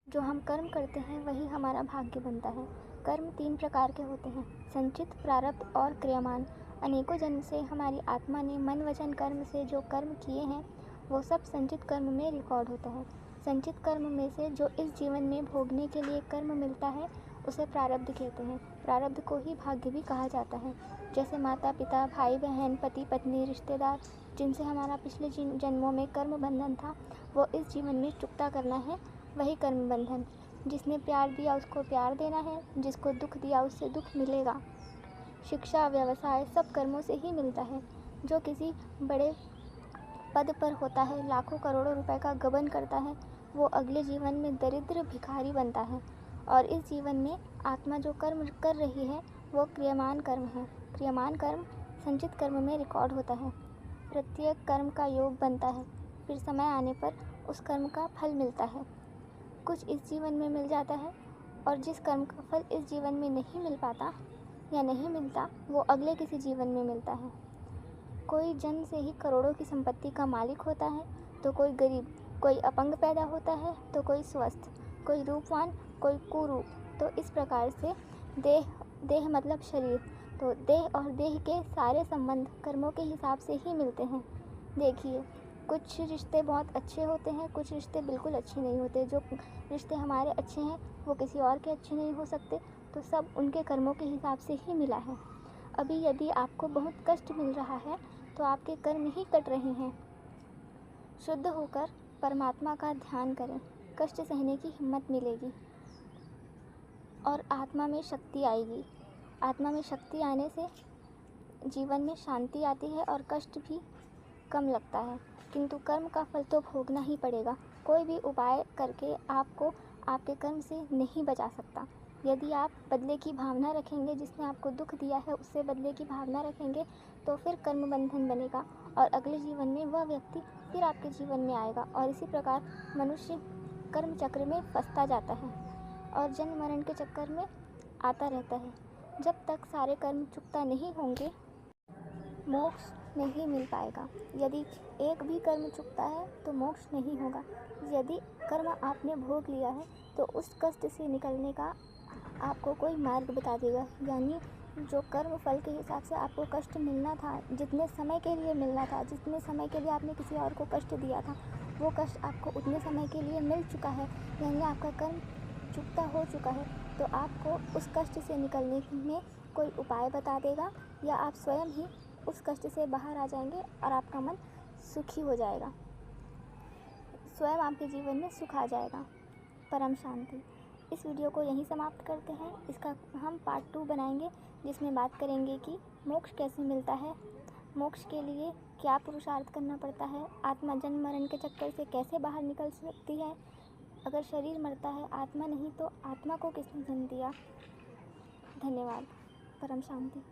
जो हम कर्म करते हैं वही हमारा भाग्य बनता है। कर्म 3 प्रकार के होते हैं, संचित, प्रारब्ध और क्रियमान। अनेकों जन्म से हमारी आत्मा ने मन वचन कर्म से जो कर्म किए हैं वो सब संचित कर्म में रिकॉर्ड होता है। संचित कर्म में से जो इस जीवन में भोगने के लिए कर्म मिलता है उसे प्रारब्ध कहते हैं। प्रारब्ध को ही भाग्य भी कहा जाता है। जैसे माता पिता, भाई बहन, पति पत्नी, रिश्तेदार जिनसे हमारा पिछले जन्मों में कर्म बंधन था वो इस जीवन में चुकता करना है, वही कर्म बंधन। जिसने प्यार दिया उसको प्यार देना है, जिसको दुख दिया उससे दुख मिलेगा। शिक्षा, व्यवसाय सब कर्मों से ही मिलता है। जो किसी बड़े पद पर होता है, लाखों करोड़ों रुपए का गबन करता है, वो अगले जीवन में दरिद्र भिखारी बनता है। और इस जीवन में आत्मा जो कर्म कर रही है वो क्रियमान कर्म है। क्रियमान कर्म संचित कर्म में रिकॉर्ड होता है। प्रत्येक कर्म का योग बनता है, फिर समय आने पर उस कर्म का फल मिलता है। कुछ इस जीवन में मिल जाता है और जिस कर्म का फल इस जीवन में नहीं मिल पाता या नहीं मिलता वो अगले किसी जीवन में मिलता है। कोई जन्म से ही करोड़ों की संपत्ति का मालिक होता है तो कोई गरीब, कोई अपंग पैदा होता है तो कोई स्वस्थ, कोई रूपवान, कोई कुरूप। तो इस प्रकार से देह मतलब शरीर, तो देह और देह के सारे संबंध कर्मों के हिसाब से ही मिलते हैं। देखिए, कुछ रिश्ते बहुत अच्छे होते हैं, कुछ रिश्ते बिल्कुल अच्छे नहीं होते। जो रिश्ते हमारे अच्छे हैं वो किसी और के अच्छे नहीं हो सकते, तो सब उनके कर्मों के हिसाब से ही मिला है। अभी यदि आपको बहुत कष्ट मिल रहा है तो आपके कर्म ही कट रहे हैं। शुद्ध होकर परमात्मा का ध्यान करें, कष्ट सहने की हिम्मत मिलेगी और आत्मा में शक्ति आएगी। आत्मा में शक्ति आने से जीवन में शांति आती है और कष्ट भी कम लगता है। किंतु कर्म का फल तो भोगना ही पड़ेगा। कोई भी उपाय करके आपको आपके कर्म से नहीं बचा सकता। यदि आप बदले की भावना रखेंगे, जिसने आपको दुख दिया है उससे बदले की भावना रखेंगे तो फिर कर्म बंधन बनेगा और अगले जीवन में वह व्यक्ति फिर आपके जीवन में आएगा और इसी प्रकार मनुष्य कर्म चक्र में फंसता जाता है और जन्म मरण के चक्कर में आता रहता है। जब तक सारे कर्म चुकता नहीं होंगे मोक्ष नहीं मिल पाएगा। यदि एक भी कर्म चुकता है तो मोक्ष नहीं होगा। यदि कर्म आपने भोग लिया है तो उस कष्ट से निकलने का आपको कोई मार्ग बता देगा। यानी जो कर्म फल के हिसाब से आपको कष्ट मिलना था, जितने समय के लिए मिलना था, जितने समय के लिए आपने किसी और को कष्ट दिया था, वो कष्ट आपको उतने समय के लिए मिल चुका है। यानी आपका कर्म चुकता हो चुका है। तो आपको उस कष्ट से निकलने में कोई उपाय बता देगा या आप स्वयं ही उस कष्ट से बाहर आ जाएंगे और आपका मन सुखी हो जाएगा। स्वयं आपके जीवन में सुख आ जाएगा, परम शांति। इस वीडियो को यहीं समाप्त करते हैं। इसका हम पार्ट 2 बनाएंगे जिसमें बात करेंगे कि मोक्ष कैसे मिलता है, मोक्ष के लिए क्या पुरुषार्थ करना पड़ता है, आत्मा जन्म मरण के चक्कर से कैसे बाहर निकल सकती है, अगर शरीर मरता है आत्मा नहीं तो आत्मा को किसने जन्म दिया। धन्यवाद। परम शांति।